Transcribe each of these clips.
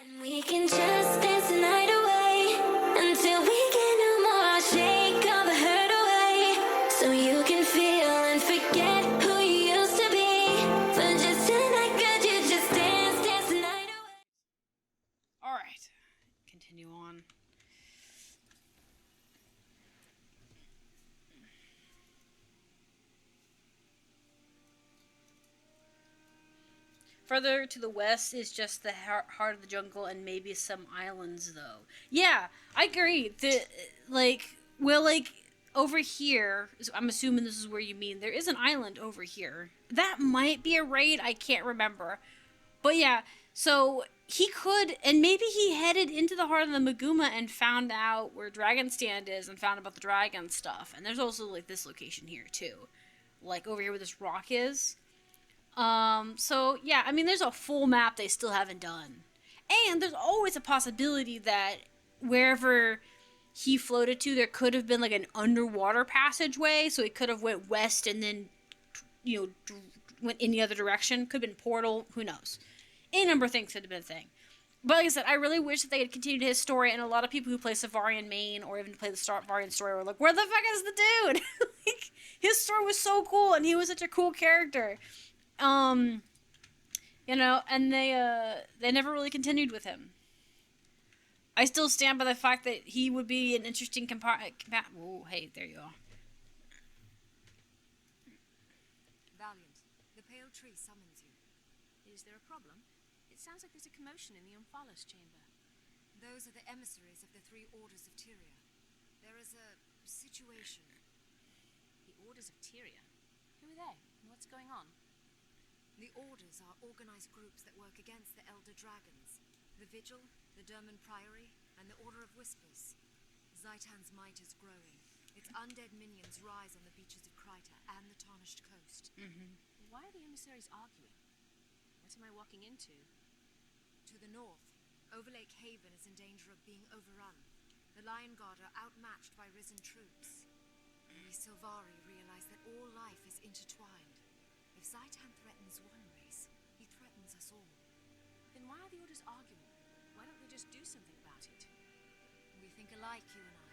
And we can just dance the night away until we get no more. Shake all the hurt away so you can feel and forget who you used to be. For just tonight, could you just dance the night away? Alright, continue on. Further to the west is just the heart of the jungle and maybe some islands, though. Yeah, I agree. Over here, I'm assuming this is where you mean, there is an island over here. That might be a raid, I can't remember. But yeah, so he could, and maybe he headed into the heart of the Maguma and found out where Dragon Stand is and found about the dragon stuff. And there's also, like, this location here, too. Like, over here where this rock is. So, yeah, I mean, there's a full map they still haven't done. And there's always a possibility that wherever he floated to, there could have been, like, an underwater passageway, so he could have went west and then, went in the other direction. Could have been portal, who knows. Any number of things could have been a thing. But like I said, I really wish that they had continued his story, and a lot of people who play Savarian Main or even play the Savarian story were like, where the fuck is the dude? Like, his story was so cool, and he was such a cool character. And they never really continued with him. I still stand by the fact that he would be an interesting oh, hey, there you are. Valiant, the pale tree summons you. Is there a problem? It sounds like there's a commotion in the Omphalos chamber. Those are the emissaries of the three orders of Tyria. There is a situation. The Orders of Tyria? Who are they? What's going on? The orders are organized groups that work against the Elder Dragons. The Vigil, the Derman Priory, and the Order of Whispers. Zaitan's might is growing. Its undead minions rise on the beaches of Kryta and the Tarnished Coast. Why are the emissaries arguing? What am I walking into? To the north, Overlake Haven is in danger of being overrun. The Lion Guard are outmatched by risen troops. We Sylvari realize that all life is intertwined. If Zaitan threatens one race, he threatens us all. Then why are the orders arguing? Why don't they just do something about it? We think alike, you and I.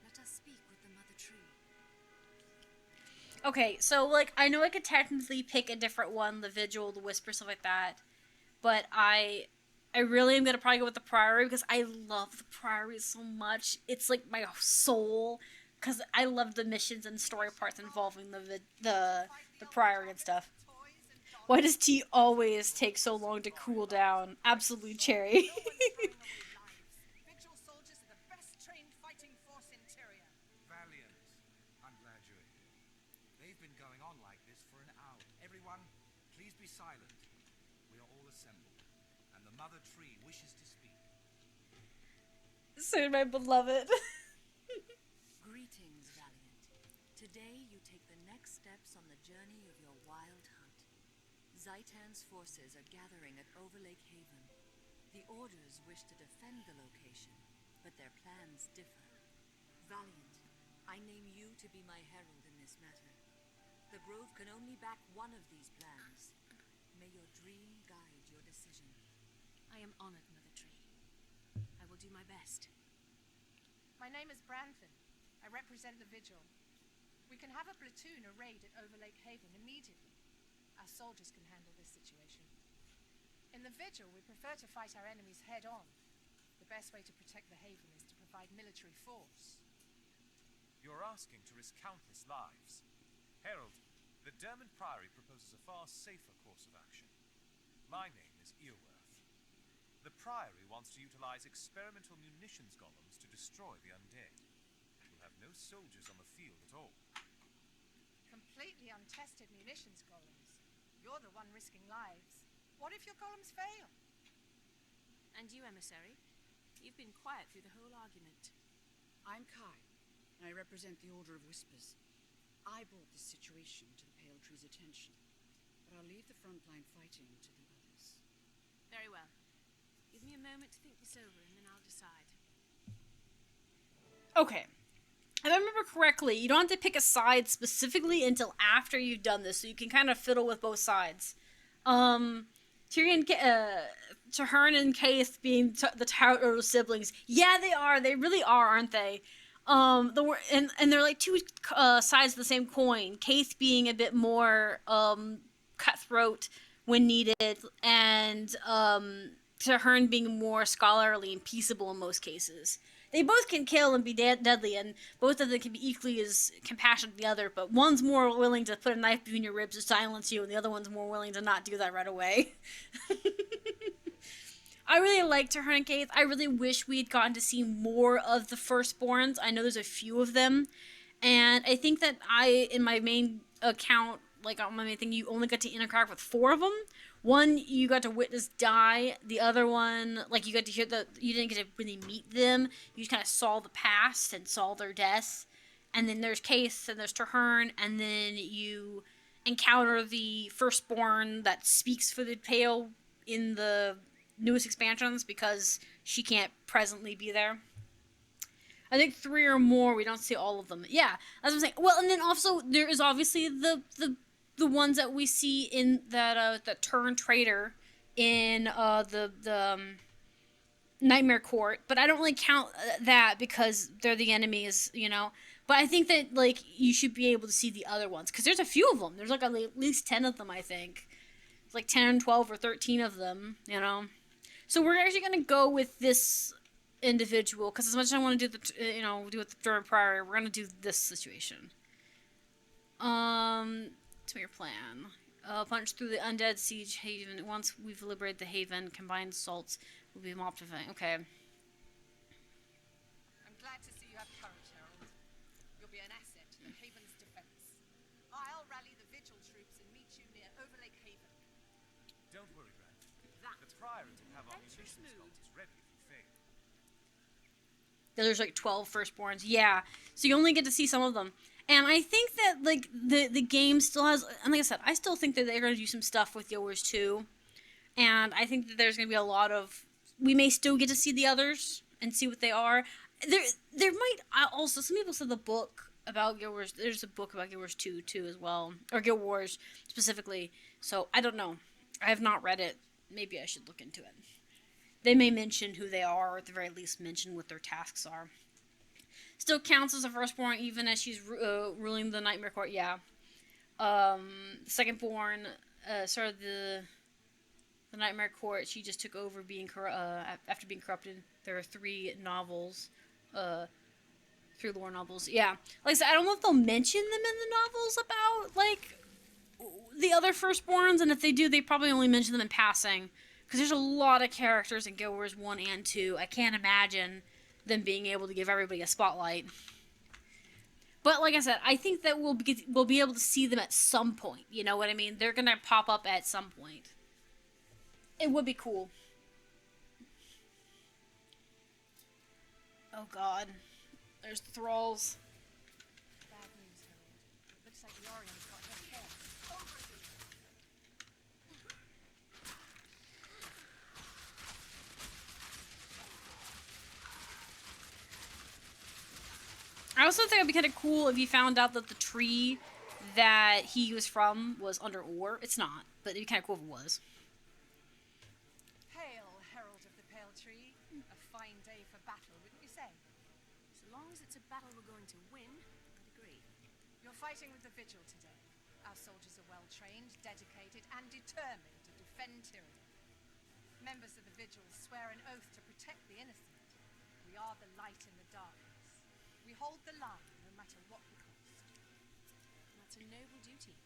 Let us speak with the Mother Tree. Okay, so, like, I know I could technically pick a different one, the Vigil, the Whisper, stuff like that, but I really am going to probably go with the Priory, because I love the Priory so much. It's, like, my soul, because I love the missions and story parts involving the Priory and stuff. Why does tea always take so long to cool down? Absolutely cherry. Vigil soldiers are the best trained fighting force in Tyria. Valiant. I'm glad you're here. They've been going on like this for an hour. Everyone, please be silent. We are all assembled, and the Mother Tree wishes to speak. Sir, my beloved. Greetings, Valiant. Today you take the next steps on the journey of your wild hunt. Zaitan's forces are gathering at Overlake Haven. The Orders wish to defend the location, but their plans differ. Valiant, I name you to be my herald in this matter. The Grove can only back one of these plans. May your dream guide your decision. I am honored, Mother Tree. I will do my best. My name is Branford. I represent the Vigil. We can have a platoon or raid at Overlake Haven immediately. Our soldiers can handle this situation. In the Vigil, we prefer to fight our enemies head-on. The best way to protect the Haven is to provide military force. You're asking to risk countless lives. Herald, the Derman Priory proposes a far safer course of action. My name is Earworth. The Priory wants to utilize experimental munitions golems to destroy the undead. We'll have no soldiers on the field at all. Completely untested munitions golems. You're the one risking lives. What if your golems fail? And you, emissary? You've been quiet through the whole argument. I'm Kai, and I represent the Order of Whispers. I brought this situation to the Pale Tree's attention, but I'll leave the frontline fighting to the others. Very well. Give me a moment to think this over, and then I'll decide. Okay. If I remember correctly, you don't have to pick a side specifically until after you've done this, so you can kind of fiddle with both sides. Tahern and Kaith being the Tauro siblings. Yeah, they are. They really are, aren't they? And they're like two sides of the same coin. Kaith being a bit more cutthroat when needed, and Tahern being more scholarly and peaceable in most cases. They both can kill and be deadly, and both of them can be equally as compassionate as the other, but one's more willing to put a knife between your ribs to silence you, and the other one's more willing to not do that right away. I really like Tahern and Kaith. I really wish we had gotten to see more of the Firstborns. I know there's a few of them, and I think that in my main account, like on my main thing, you only got to interact with 4 of them. One you got to witness die. The other one, like, you got to hear you didn't get to really meet them. You just kind of saw the past and saw their deaths. And then there's Kaith and there's Tahern, and then you encounter the Firstborn that speaks for the Pale in the newest expansions because she can't presently be there. I think 3 or more, we don't see all of them. Yeah, that's what I'm saying. Well, and then also there is obviously the ones that we see in that Turn Traitor in the Nightmare Court, but I don't really count that because they're the enemies, you know. But I think that, like, you should be able to see the other ones because there's a few of them. There's like at least 10 of them, I think. It's like 10, 12, or 13 of them, you know. So we're actually gonna go with this individual because as much as I want to do do with the Durham Priory, we're gonna do this situation. To your plan. Punch through the undead siege haven. Once we've liberated the haven, combined assaults will be mopped of it. Okay. I'm glad to see you have courage, Harold. You'll be an asset to the haven's defense. I'll rally the Vigil troops and meet you near Overlake Haven. Don't worry, Brand. The Priory will have our munitions bolters ready if you fail. There's like 12 Firstborns. Yeah. So you only get to see some of them. And I think that, like, the game still has, and like I said, I still think that they're going to do some stuff with Yours too. And I think that there's going to be a lot of, we may still get to see the others and see what they are. There might also, some people said the book about Guild Wars, there's a book about Guild Wars 2 too as well, or Guild Wars specifically. So I don't know. I have not read it. Maybe I should look into it. They may mention who they are, or at the very least mention what their tasks are. Still counts as a Firstborn even as she's ruling the Nightmare Court, yeah. Secondborn started the Nightmare Court. She just took over being after being corrupted. There are 3 novels, 3 lore novels. Yeah, like I said, I don't know if they'll mention them in the novels about, like, the other Firstborns, and if they do, they probably only mention them in passing. Because there's a lot of characters in Guild Wars 1 and 2. I can't imagine them being able to give everybody a spotlight. But like I said, I think that we'll be able to see them at some point. You know what I mean? They're gonna pop up at some point. It would be cool. Oh God, there's the thralls. Bad news, Harold. It looks like the Orion's got her head. Over you! I also think it'd be kind of cool if you found out that the tree that he was from was under ore. It's not, but it'd be kind of cool if it was. Hail, Herald of the Pale Tree. A fine day for battle, wouldn't you say? So long as it's a battle we're going to win, I'd agree. You're fighting with the Vigil today. Our soldiers are well trained, dedicated, and determined to defend tyranny. Members of the Vigil swear an oath to protect the innocent. We are the light in the darkness. We hold the line, no matter what the cost. That's a noble duty.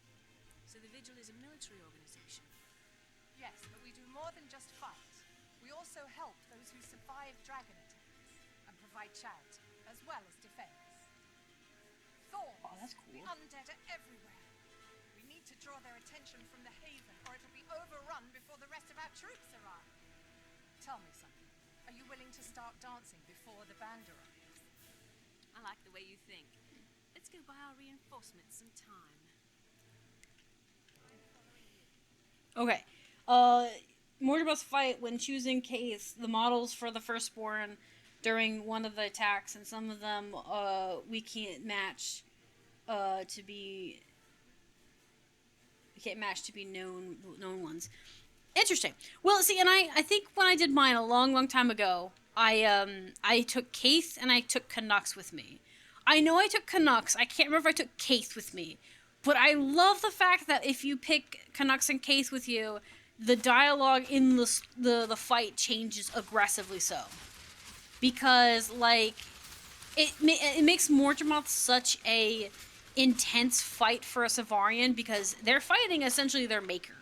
So the Vigil is a military organization. Yes, but we do more than just fight. We also help those who survive dragon attacks and provide charity, as well as defense. Thorns, Oh, that's cool. the undead are everywhere. We need to draw their attention from the haven, or it'll be overrun before the rest of our troops arrive. Tell me something. Are you willing to start dancing before the band arrives? I like the way you think. Let's go buy our reinforcements some time. Okay. Mortimer's fight when choosing case the models for the Firstborn during one of the attacks, and some of them we can't match to be known ones. Interesting. Well, see, and I think when I did mine a long, long time ago, I took Kaith and I took Canucks with me. I know I took Canucks. I can't remember if I took Kaith with me, but I love the fact that if you pick Canucks and Kaith with you, the dialogue in the fight changes aggressively. So, because like it makes Mortemoth such a intense fight for a Savarian because they're fighting essentially their maker.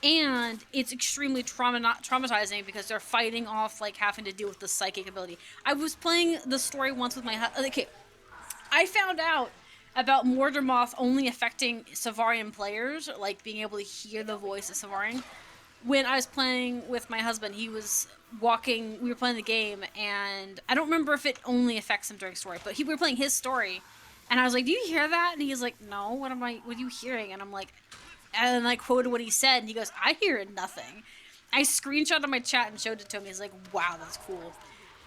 And it's extremely traumatizing because they're fighting off, like, having to deal with the psychic ability. I was playing the story once with my husband. Okay, I found out about Mortemoth only affecting Savarian players, like being able to hear the voice of Savarian. When I was playing with my husband, he was walking, we were playing the game, and I don't remember if it only affects him during story, but we were playing his story, and I was like, do you hear that? And he's like, no, what are you hearing? And I'm like, and then I quoted what he said, and he goes, I hear nothing. I screenshotted my chat and showed it to him. He's like, wow, that's cool.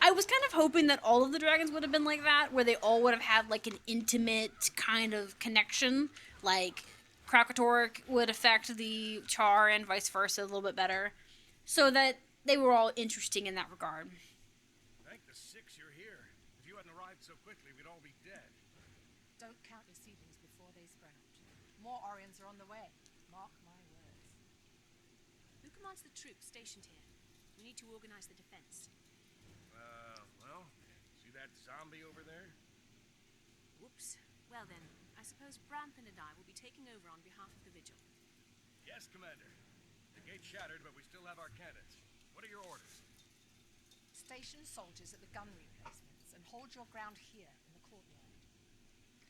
I was kind of hoping that all of the dragons would have been like that, where they all would have had, like, an intimate kind of connection. Like, Krakatorrik would affect the Char and vice versa a little bit better. So that they were all interesting in that regard. Thank the six you're here. If you hadn't arrived so quickly, we'd all be dead. Don't count your seedlings before they sprout. More Orions are on the way. Mark my words. Who commands the troops stationed here? We need to organize the defense. Well, see that zombie over there? Whoops. Well then, I suppose Brampton and I will be taking over on behalf of the Vigil. Yes, Commander. The gate shattered, but we still have our cannons. What are your orders? Station soldiers at the gun replacements and hold your ground here in the courtyard.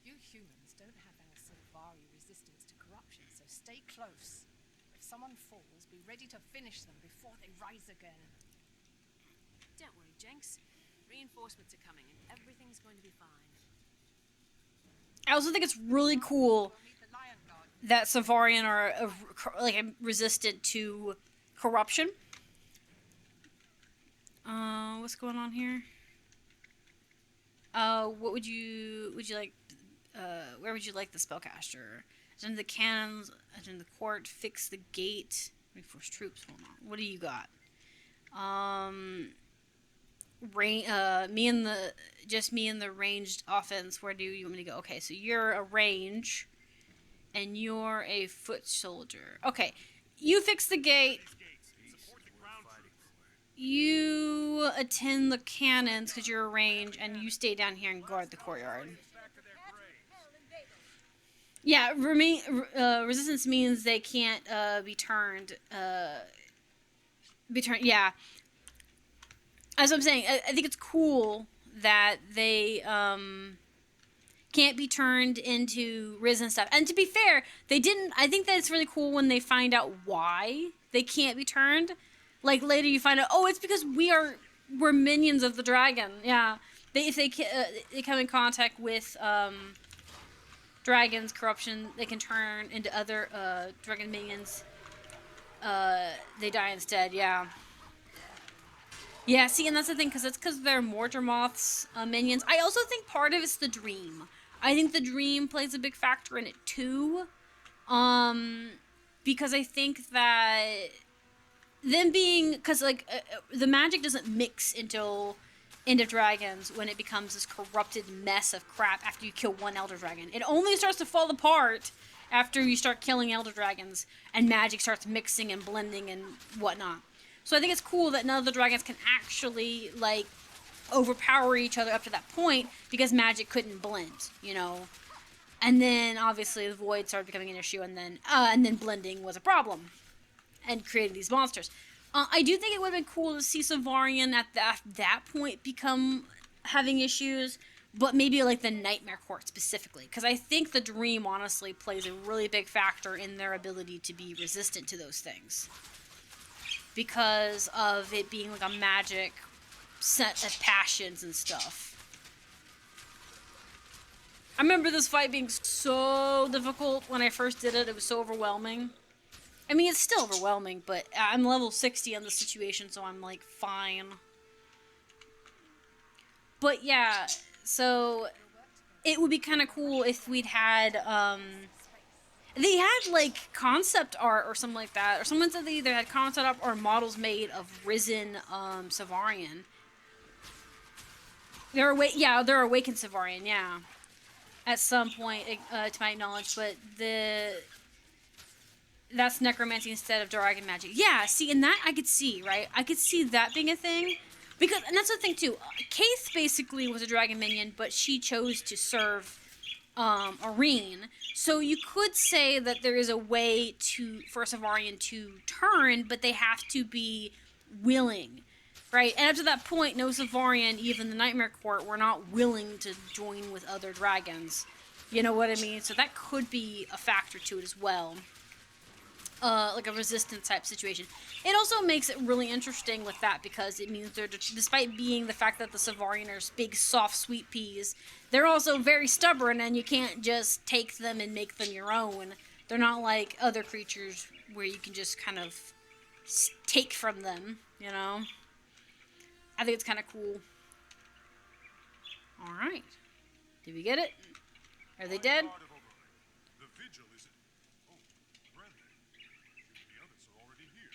You humans don't have our Sylvari resistance to corruption, so stay close. If someone falls, be ready to finish them before they rise again. Don't worry, Jenks. Reinforcements are coming and everything's going to be fine. I also think it's really cool We'll meet the Lion Guard. that Savarian are resistant to corruption. What's going on here? What would you like? Where would you like the spellcaster? Attend the cannons. Attend the court. Fix the gate. Reinforce troops. Hold on. What do you got? Me and the ranged offense. Where do you want me to go? Okay, so you're a range, and you're a foot soldier. Okay, you fix the gate. You attend the cannons because you're a range, and you stay down here and guard the courtyard. Yeah, resistance means they can't be turned. Yeah. As I'm saying, I think it's cool that they can't be turned into risen stuff. And to be fair, they didn't. I think that it's really cool when they find out why they can't be turned. Like later, you find out, oh, it's because we're minions of the dragon. Yeah, if they come in contact with dragons, corruption, they can turn into other dragon minions. They die instead. Yeah. Yeah, see, and that's the thing, because they're Mortemoth's minions. I also think part of it's the dream. I think the dream plays a big factor in it, too. Because I think that them being... Because, like, the magic doesn't mix until End of Dragons when it becomes this corrupted mess of crap after you kill one Elder Dragon. It only starts to fall apart after you start killing Elder Dragons, and magic starts mixing and blending and whatnot. So I think it's cool that none of the dragons can actually, like, overpower each other up to that point because magic couldn't blend, you know. And then, obviously, the void started becoming an issue, and then blending was a problem and created these monsters. I do think it would have been cool to see Savarian at that point having issues, but maybe, like, the Nightmare Court specifically. Because I think the Dream, honestly, plays a really big factor in their ability to be resistant to those things. Because of it being like a magic set of passions and stuff. I remember this fight being so difficult when I first did it. It was so overwhelming. I mean, it's still overwhelming, but I'm level 60 on the situation, so I'm like, fine. But yeah, so it would be kind of cool if we'd had They had like concept art or something like that, or someone said they either had concept art or models made of risen Savarian. They're awakened Savarian, yeah. At some point, to my knowledge, but that's necromancy instead of dragon magic. Yeah, see, and that I could see, right? I could see that being a thing. Because, and that's the thing too, Kaith basically was a dragon minion, but she chose to serve Arene. So you could say that there is a way for a Savarian to turn, but they have to be willing, right? And up to that point, no Savarian, even the Nightmare Court, were not willing to join with other dragons. You know what I mean? So that could be a factor to it as well. Like a resistance type situation. It also makes it really interesting with that because it means they're, despite being the fact that the Savarian are big, soft, sweet peas, they're also very stubborn and you can't just take them and make them your own. They're not like other creatures where you can just kind of take from them, you know? I think it's kind of cool. Alright. Did we get it? Are they dead? The vigil is... Oh, Brendan. The others are already here.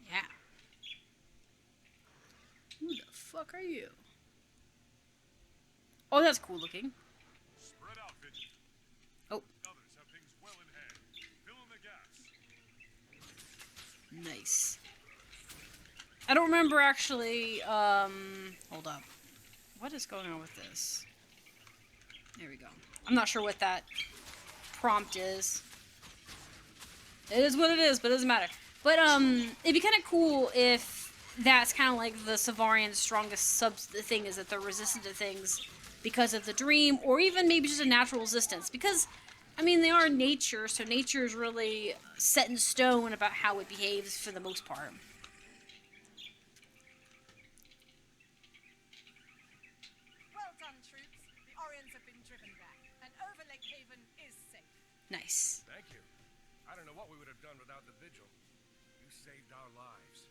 Yeah. Who the fuck are you? Oh, that's cool looking. Spread out, vigil. Oh. Others have things well in hand. Fill in the gaps. Nice. I don't remember actually, hold up. What is going on with this? There we go. I'm not sure what that prompt is. It is what it is, but it doesn't matter. But, it'd be kind of cool if that's kind of like the Savarian's strongest thing is that they're resistant to things because of the dream, or even maybe just a natural resistance. Because, I mean, they are nature, so nature is really set in stone about how it behaves for the most part. Well done, troops. The Orions have been driven back, and Overlake Haven is safe. Nice. Thank you. I don't know what we would have done without the vigil. You saved our lives.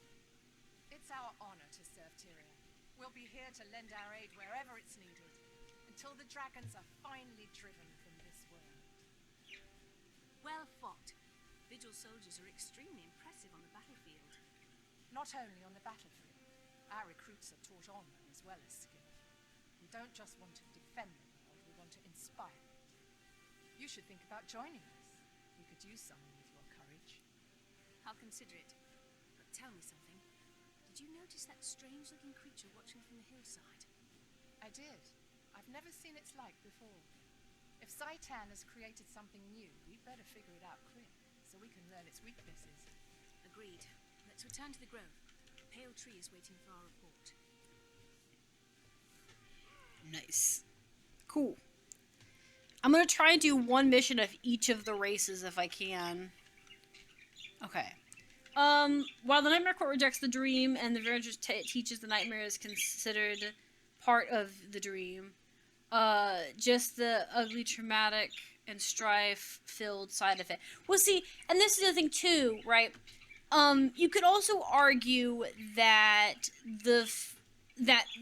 It's our honor to serve Tyria. We'll be here to lend our aid wherever it's needed, until the dragons are finally driven from this world. Well fought. Vigil soldiers are extremely impressive on the battlefield. Not only on the battlefield, our recruits are taught honor as well as skill. We don't just want to defend the world, we want to inspire it. You should think about joining us. We could use someone with your courage. I'll consider it. But tell me something. Did you notice that strange-looking creature watching from the hillside? I did. I've never seen its like before. If Zaitan has created something new, we'd better figure it out quick, so we can learn its weaknesses. Agreed. Let's return to the grove. Pale Tree is waiting for our report. Nice. Cool. I'm gonna try and do one mission of each of the races if I can. Okay. While the Nightmare Court rejects the dream and the Vergers teaches the nightmare is considered part of the dream, just the ugly, traumatic, and strife-filled side of it. Well, see, and this is the thing too, right? You could also argue that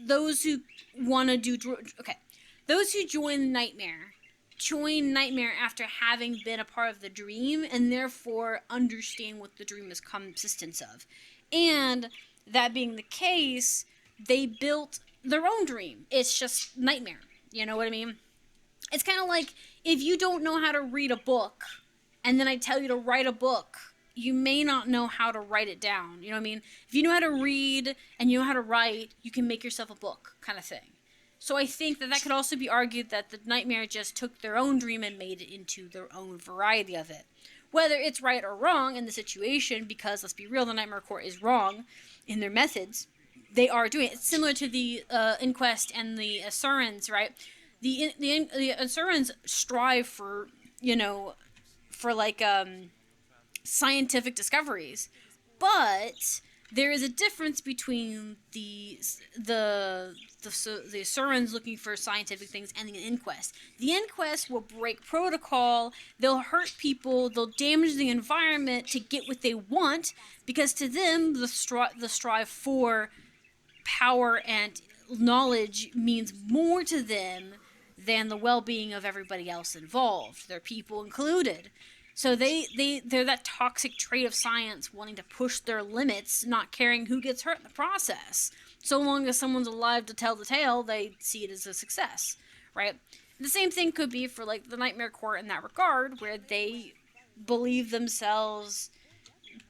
those who want to do those who join Nightmare after having been a part of the dream and therefore understand what the dream is consistence of. And that being the case, they built their own dream. It's just Nightmare. You know what I mean? It's kind of like if you don't know how to read a book and then I tell you to write a book, you may not know how to write it down. You know what I mean? If you know how to read and you know how to write, you can make yourself a book kind of thing. So I think that could also be argued that the Nightmare just took their own dream and made it into their own variety of it. Whether it's right or wrong in the situation, because let's be real, the Nightmare Court is wrong in their methods. They are doing it. It's similar to the Inquest and the Asurans, right? The Asurans strive for, scientific discoveries, but there is a difference between the Asurans looking for scientific things and the Inquest. The Inquest will break protocol, they'll hurt people, they'll damage the environment to get what they want, because to them, the strive for power and knowledge means more to them than the well-being of everybody else involved, their people included. So they're that toxic trait of science, wanting to push their limits, not caring who gets hurt in the process. So long as someone's alive to tell the tale, they see it as a success, right? The same thing could be for like the Nightmare Court in that regard, where they believe themselves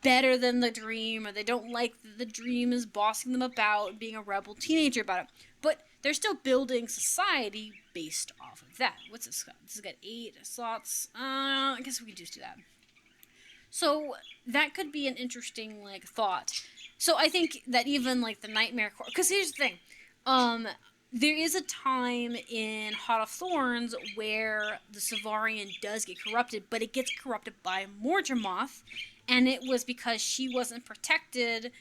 better than the Dream, or they don't like that the Dream is bossing them about, being a rebel teenager about it. But they're still building society based off of that. What's this got? This has got 8 slots. I guess we can just do that. So that could be an interesting like thought. So I think that even like the Nightmare Court, because here's the thing, there is a time in Heart of Thorns where the Savarian does get corrupted, but it gets corrupted by Morgemoth, and it was because she wasn't protected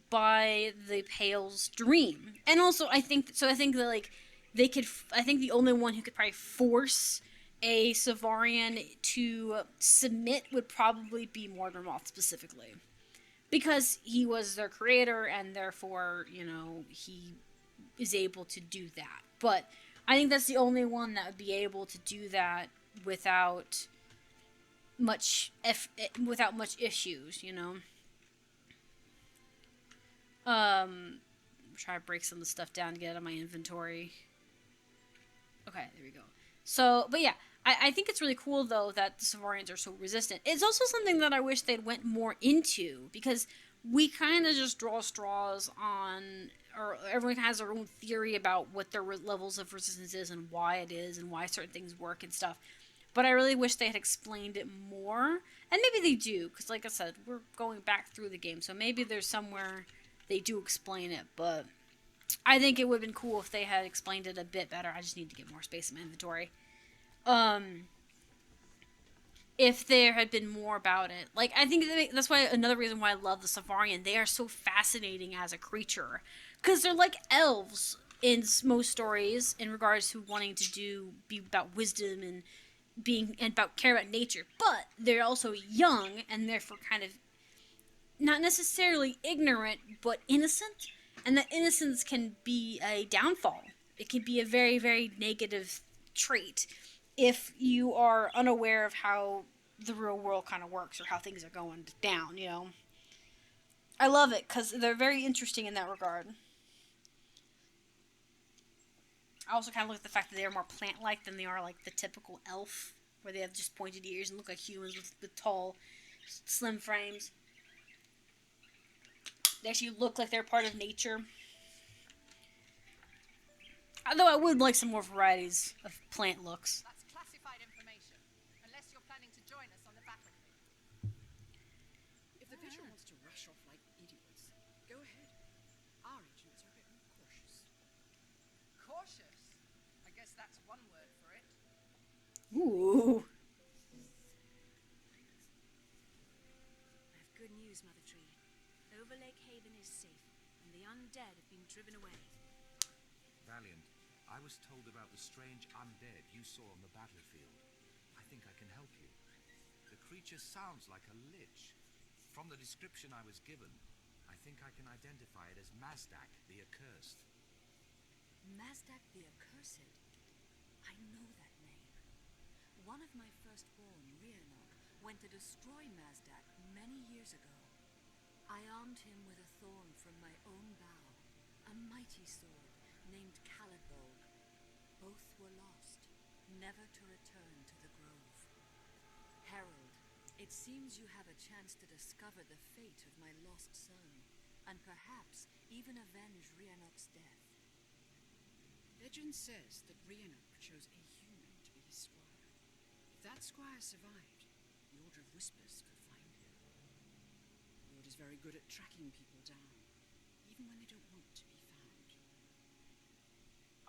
by the Pale's Dream. And also, I think that like they could. I think the only one who could probably force a Savarian to submit would probably be Morgemoth specifically, because he was their creator, and therefore, you know, he is able to do that. But I think that's the only one that would be able to do that without much issues, you know. Try to break some of the stuff down to get out of my inventory. Okay, there we go. So, but yeah, I think it's really cool, though, that the Savarians are so resistant. It's also something that I wish they'd went more into, because we kind of just draw straws on, or everyone has their own theory about what their levels of resistance is and why it is and why certain things work and stuff. But I really wish they had explained it more. And maybe they do, because like I said, we're going back through the game, so maybe there's somewhere they do explain it, but I think it would have been cool if they had explained it a bit better. I just need to get more space in my inventory. If there had been more about it. Like, I think that's why another reason why I love the Savarian. They are so fascinating as a creature, because they're like elves in most stories in regards to wanting to be about wisdom and about care about nature, but they're also young and therefore kind of not necessarily ignorant, but innocent, and that innocence can be a downfall. It can be a very, very negative trait if you are unaware of how the real world kind of works or how things are going down, you know. I love it because they're very interesting in that regard. I also kind of look at the fact that they're more plant-like than they are like the typical elf, where they have just pointed ears and look like humans with tall, slim frames. They actually look like they're part of nature. Although I would like some more varieties of plant looks. That's classified information, unless you're planning to join us on the battlefield. If the Vigil wants to rush off like idiots, go ahead. Our agents are a bit more cautious. Cautious? I guess that's one word for it. Ooh. I have good news, Mother Tree. Overlake Haven is safe, and the undead have been driven away. Valiant, I was told about the strange undead you saw on the battlefield. I think I can help you. The creature sounds like a lich. From the description I was given, I think I can identify it as Mazdak the Accursed. Mazdak the Accursed? I know that name. One of my firstborn, Rhiannon, went to destroy Mazdak many years ago. I armed him with a thorn from my own bow, a mighty sword named Caladbolg. Both were lost, never to return to the grove. Herald, it seems you have a chance to discover the fate of my lost son, and perhaps even avenge Rhiannok's death. Legend says that Rhiannok chose a human to be his squire. If that squire survived, the Order of Whispers could find him. The Order's very good at tracking people down, even when they don't want to be found.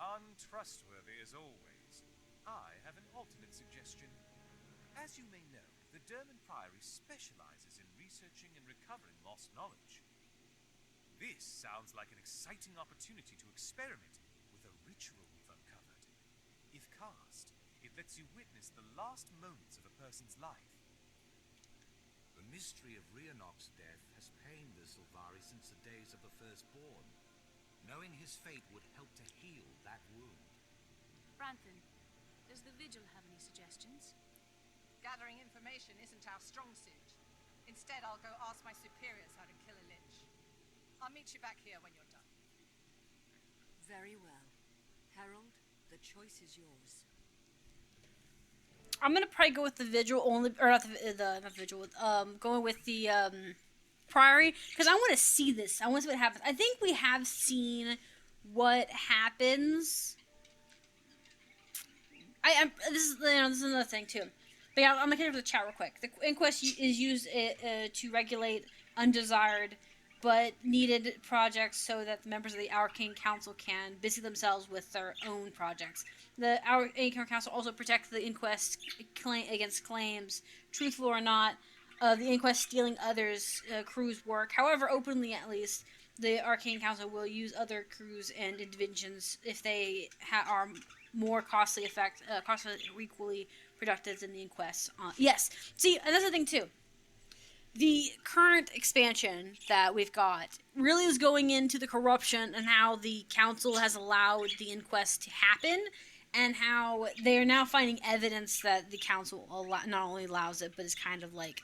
Untrustworthy as always. I have an alternate suggestion. As you may know, the Derman Priory specializes in researching and recovering lost knowledge. This sounds like an exciting opportunity to experiment with a ritual we've uncovered. If cast, it lets you witness the last moments of a person's life. The mystery of Rhiannok's death has pained the Sylvari since the days of the Firstborn. Knowing his fate would help to heal that wound. Branthan, Does the Vigil have any suggestions? Gathering information isn't our strong suit. Instead, I'll go ask my superiors how to kill a lich. I'll meet you back here when you're done. Very well. Harold, the choice is yours. I'm gonna probably go with the Vigil only, or not the Vigil. Going with the Priory, because I want to see this. I want to see what happens. I think we have seen what happens. This is another thing too. But yeah, I'm gonna get into the chat real quick. The inquest is used to regulate undesired but needed projects so that the members of the Arcane Council can busy themselves with their own projects. The Arcane Council also protects the inquest against claims, truthful or not, of the inquest stealing others' crews' work. However, openly at least, the Arcane Council will use other crews and interventions if they are more costly or equally productive than the inquest. Yes, see, and that's the thing too. The current expansion that we've got really is going into the corruption and how the council has allowed the inquest to happen, and how they are now finding evidence that the council not only allows it, but is kind of like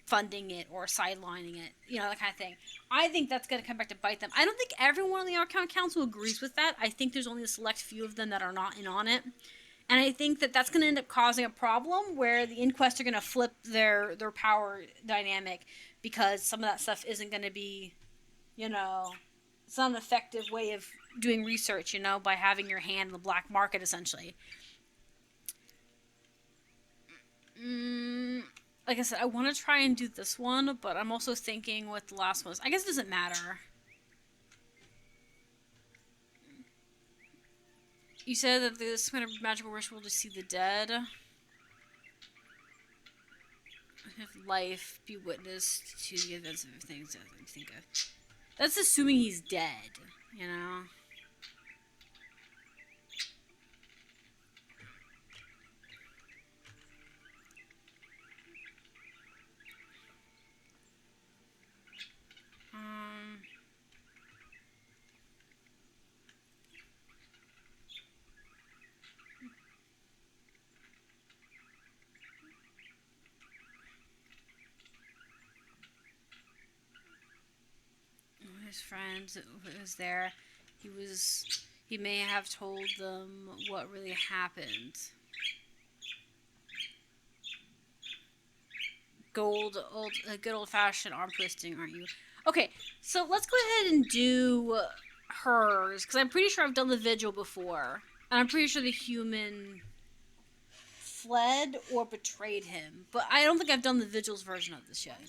funding it or sidelining it, that kind of thing. I think that's going to come back to bite them. I don't think everyone on the Arcane Council agrees with that. I think there's only a select few of them that are not in on it. And I think that that's going to end up causing a problem where the inquests are going to flip their power dynamic, because some of that stuff isn't going to be, it's not an effective way of doing research, by having your hand in the black market, essentially. Like I said, I want to try and do this one, but I'm also thinking with the last ones, I guess it doesn't matter. You said that this kind of magical ritual to see the dead. Have life be witness to the events of things that I think of. That's assuming he's dead, His friend was there. He may have told them what really happened. Good old-fashioned arm twisting, aren't you? Okay, so let's go ahead and do hers, because I'm pretty sure I've done the Vigil before. And I'm pretty sure the human fled or betrayed him. But I don't think I've done the Vigil's version of this yet.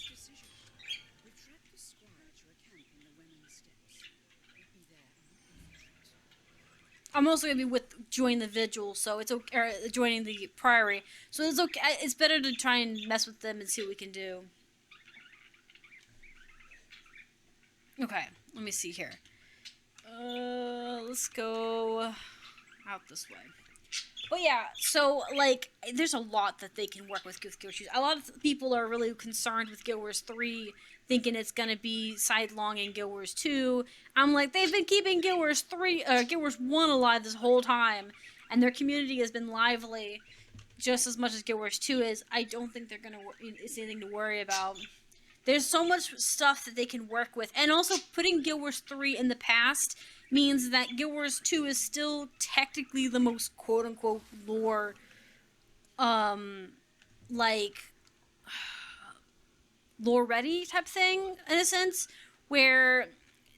I'm also gonna be joining the Vigil, so it's okay. Or joining the Priory, so it's okay. It's better to try and mess with them and see what we can do. Okay, let me see here. Let's go out this way. But yeah, so like, there's a lot that they can work with Guild Wars 2. A lot of people are really concerned with Guild Wars 3, thinking it's gonna be sidelong in Guild Wars 2. I'm like, they've been keeping Guild Wars 1 alive this whole time, and their community has been lively just as much as Guild Wars 2 is. I don't think it's anything to worry about. There's so much stuff that they can work with, and also putting Guild Wars 3 in the past means that Guild Wars 2 is still technically the most quote-unquote lore, lore-ready type thing, in a sense, where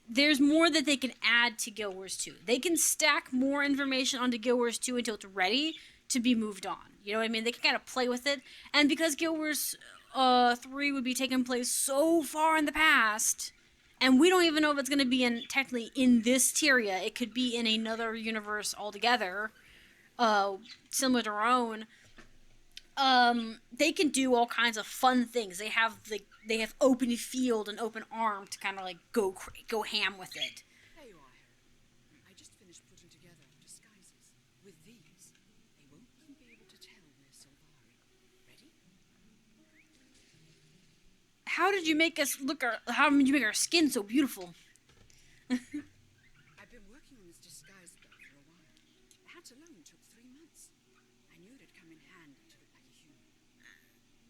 there's more that they can add to Guild Wars 2. They can stack more information onto Guild Wars 2 until it's ready to be moved on. You know what I mean? They can kind of play with it, and because Guild Wars 3 would be taking place so far in the past, and we don't even know if it's going to be technically in this tier yet. It could be in another universe altogether, similar to our own. They can do all kinds of fun things. They have open field and open arm to kind of like go ham with it. There you are, Harold. I just finished putting together disguises. With these, they won't even be able to tell we're Sylvari. Ready? How did you make us how did you make our skin so beautiful? I've been working on this disguise spell for a while. The hat alone took 3 months. knew it'd come in handy to look like a human.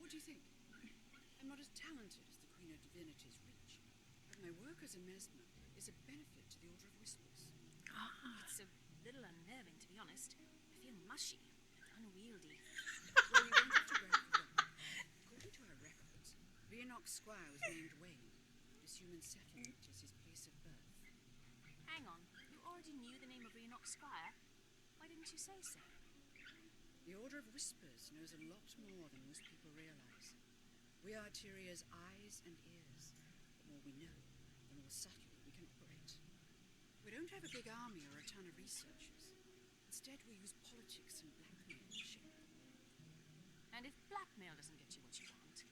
What do you think? I'm not as talented as the Queen of Divinity's Reach, but my work as a mesmer is a benefit to the Order of Whispers. It's a little unnerving, to be honest. I feel mushy and unwieldy. Well, you won't have to worry for long. According to our records, Rhenox Squire was named Wayne. This human settlement is his place of birth. Hang on, you already knew the name of Rhenox Squire? Why didn't you say so? The Order of Whispers knows a lot more than most people realize. We are Tyria's eyes and ears. The more we know, the more subtly we can operate. We don't have a big army or a ton of researchers. Instead, we use politics and blackmail to shape them. And if blackmail doesn't get you what you want?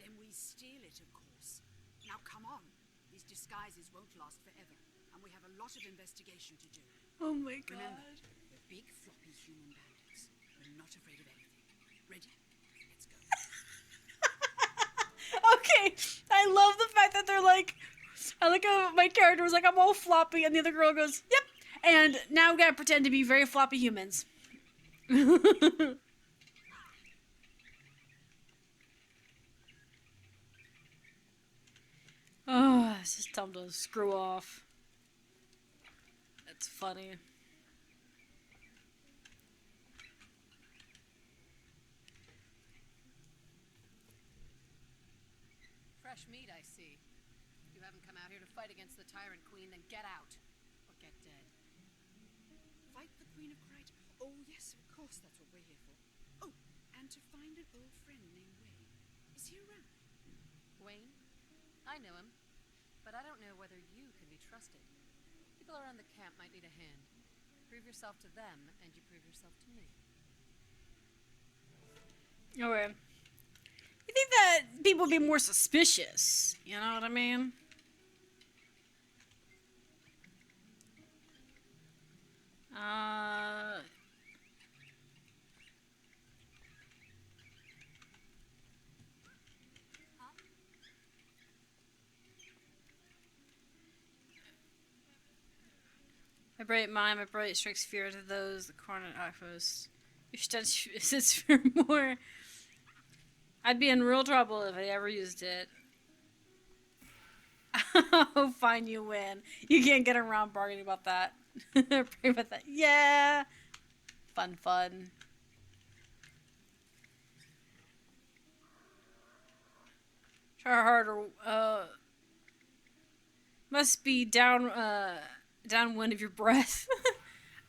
Then we steal it, of course. Now come on. These disguises won't last forever, and we have a lot of investigation to do. Oh my Remember, we're big, floppy human bandits. We're not afraid of anything. Ready? Let's go. Okay, I love the fact that they're like, I like how my character was like, I'm all floppy, and the other girl goes, yep. And now we gotta pretend to be very floppy humans. Oh, it's just time to screw off. That's funny. Fresh meat, I see. You haven't come out here to fight against the Tyrant Queen, then get out. Or get dead. Fight the Queen of Krayt. Oh, yes, of course, that's what we're here for. Oh, and to find an old friend named Wayne. Is he around? Wayne? I know him. But I don't know whether you can be trusted. People around the camp might need a hand. Prove yourself to them, and you prove yourself to me. Okay. You think that people would be more suspicious? You know what I mean? My bright mind, my bright strikes fear to those, the cornet outpost. Your stench sits for more. I'd be in real trouble if I ever used it. Oh, fine, you win. You can't get around bargaining about that. Pray about that. Yeah! Fun, fun. Try harder. Must be downwind of your breath.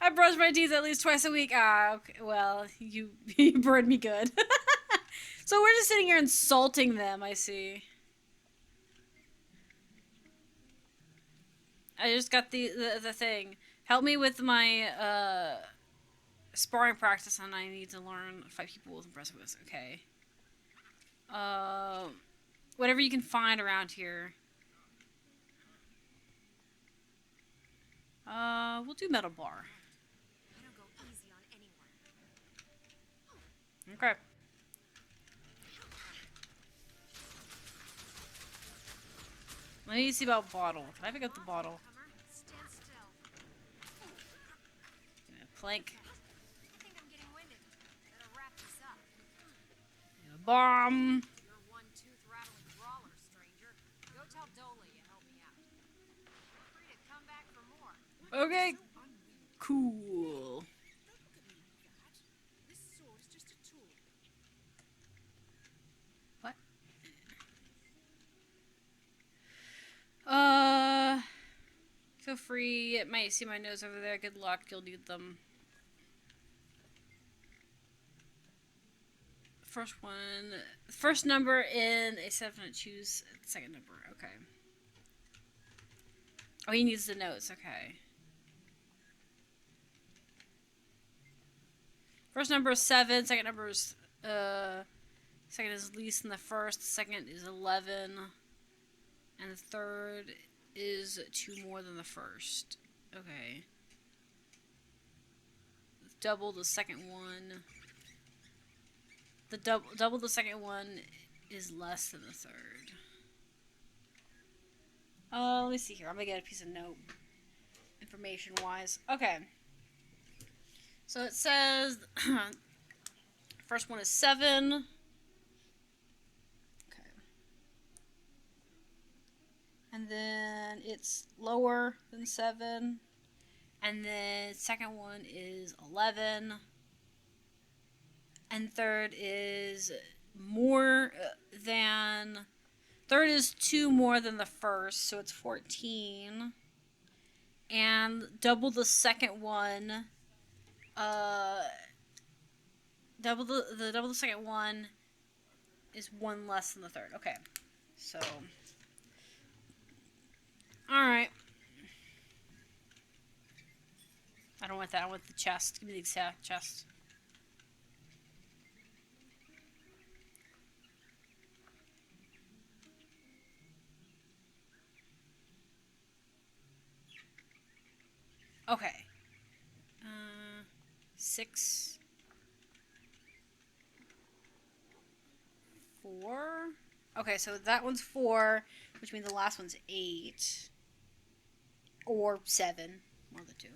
I brush my teeth at least twice a week. Ah, okay. Well, you burned me good. So we're just sitting here insulting them, I see. I just got the thing. Help me with my sparring practice, and I need to learn fight people with impressive whiz. Okay. Whatever you can find around here. We'll do metal bar. I don't go easy on anyone. Okay. Let me see about bottle. Can I pick up the bottle? Stand still. Plank. I think I'm getting winded. Better wrap this up. Bomb. You're one tooth-rattling brawler, stranger. Go tell Dola you helped me out. Feel free to come back for more. Okay. Cool. Don't look at me like that. This sword is just a tool. What? Feel free. It might see my nose over there. Good luck. You'll need them. First one. First number in a 7. Choose the second number. Okay. Oh, he needs the notes. Okay. First number is 7. Second number is second is least than the first. Second is 11. And the third is 2 more than the first. Okay. Double the second one. The double the second one is less than the third. Let me see here. I'm gonna get a piece of note. Information wise. Okay. So it says First one is 7. Okay. And then it's lower than 7. And then second one is 11. And third is more than... Third is 2 more than the first, so it's 14. And double the second one. Double the second one is 1 less than the third. Okay, so all right. I don't want that. I want the chest. Give me the exact chest. Okay. 6, 4. Okay, so that one's 4, which means the last one's 8 or 7, one of the two.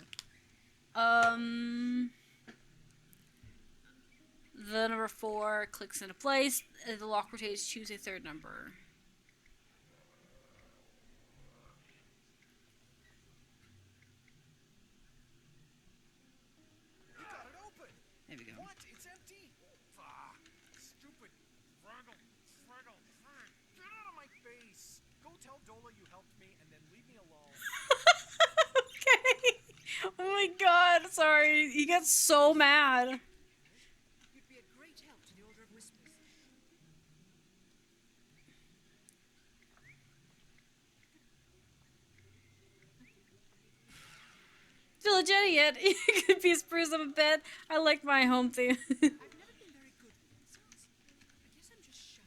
The number 4 clicks into place. The lock rotates. Choose a third number. There we go. What? It's empty. Ah, stupid. Fraggle. Get out of my face. Go tell Dola you helped me and then leave me alone. Okay. Oh my god, sorry. He gets so mad. You'd be a great help to the Order of Whispers. Still a Jenny yet. You could be spruce up a bed. I like my home theme. I've never been very good with insults. I guess I'm just shy.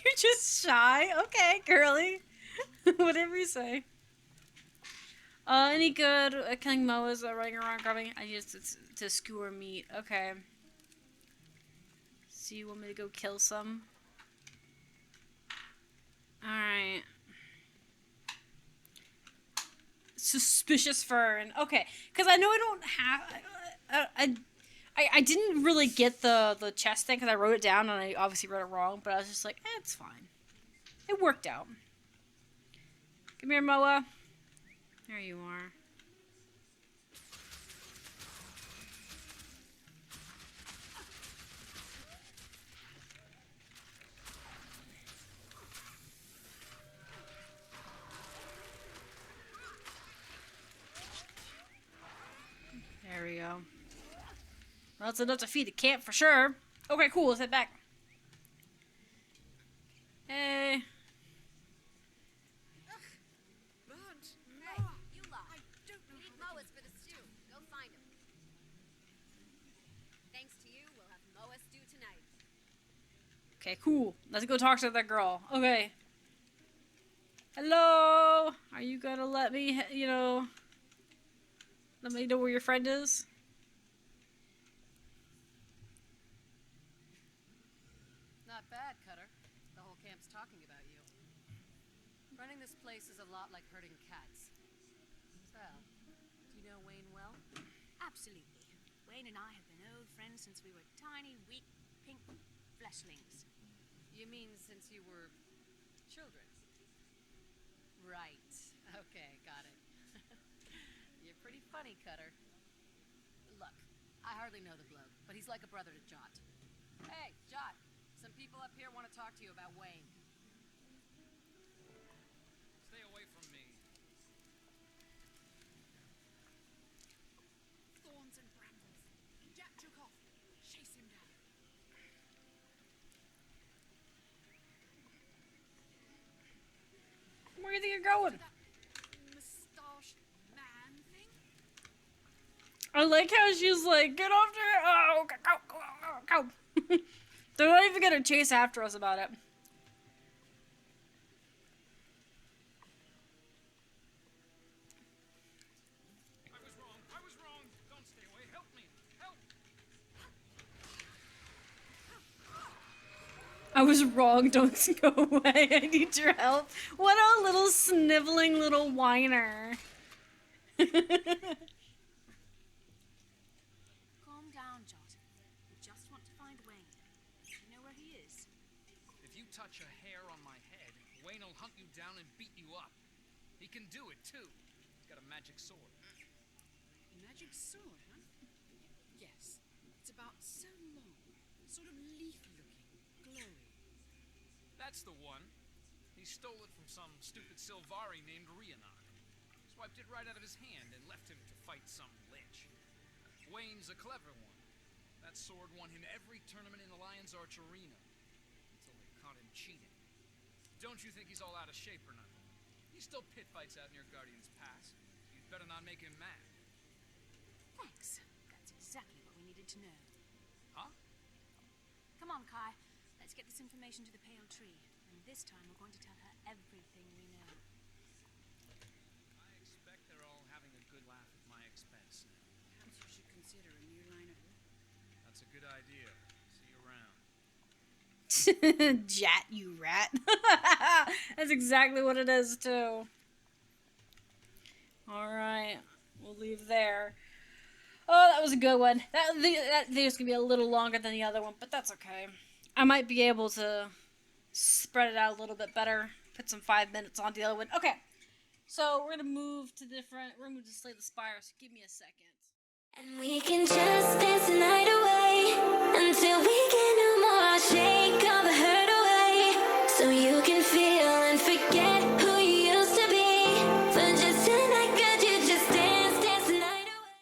You're just shy? Okay, girly. Whatever you say. Any good at killing Moas running around grabbing? I used to skewer meat. Okay. So you want me to go kill some? Alright. Suspicious fern. Okay, because I know I don't have... I didn't really get the chest thing because I wrote it down and I obviously wrote it wrong, but I was just like, it's fine. It worked out. Come here, Moa. There you are. There we go. Well, that's enough to feed the camp for sure. Okay, cool. Let's head back. Hey. Burnt! Hey, Noah! you lot. I don't know We need how to... Moas for the stew. Go find him. Thanks to you, we'll have Moa stew tonight. Okay, cool. Let's go talk to that girl. Okay. Hello? Are you gonna let me, let me know where your friend is? Not bad, Cutter. The whole camp's talking about you. Running this place is a lot like herding cats. So, do you know Wayne well? Absolutely. Wayne and I have been old friends since we were tiny, weak, pink fleshlings. You mean since you were children? Right. Okay, got it. You're pretty funny, Cutter. Look, I hardly know the bloke, but he's like a brother to Jot. Hey, Jot, some people up here want to talk to you about Wayne. Stay away from me. Thorns and brambles. Jack took off. Chase him down. Where do you think you're going? That mustached man thing? I like how she's like, get off there. Oh, go. They're not even gonna chase after us about it. I was wrong. Don't stay away. Help me. Help. I was wrong. Don't go away. I need your help. What a little sniveling little whiner. Calm down, Jot. We just can do it, too. He's got a magic sword. A magic sword, huh? Yes. It's about so long, sort of leafy-looking, glowy. That's the one. He stole it from some stupid Silvari named Rhiannon. Swiped it right out of his hand and left him to fight some lich. Wayne's a clever one. That sword won him every tournament in the Lion's Arch Arena. Until they caught him cheating. Don't you think he's all out of shape or nothing? He still pit fights out near Guardian's Pass. You'd better not make him mad. Thanks. That's exactly what we needed to know. Huh? Come on, Kai. Let's get this information to the Pale Tree. And this time we're going to tell her everything we know. I expect they're all having a good laugh at my expense now. Perhaps you should consider a new line of work. That's a good idea. See you around. Jat, you rat. That's exactly what it is, too. Alright. We'll leave there. Oh, that was a good one. That video's gonna be a little longer than the other one, but that's okay. I might be able to spread it out a little bit better. Put some 5 minutes on the other one. Okay. So we're gonna move to Slay the Spire, so give me a second. And we can just dance the night away until we get no more. I'll shake all the hurt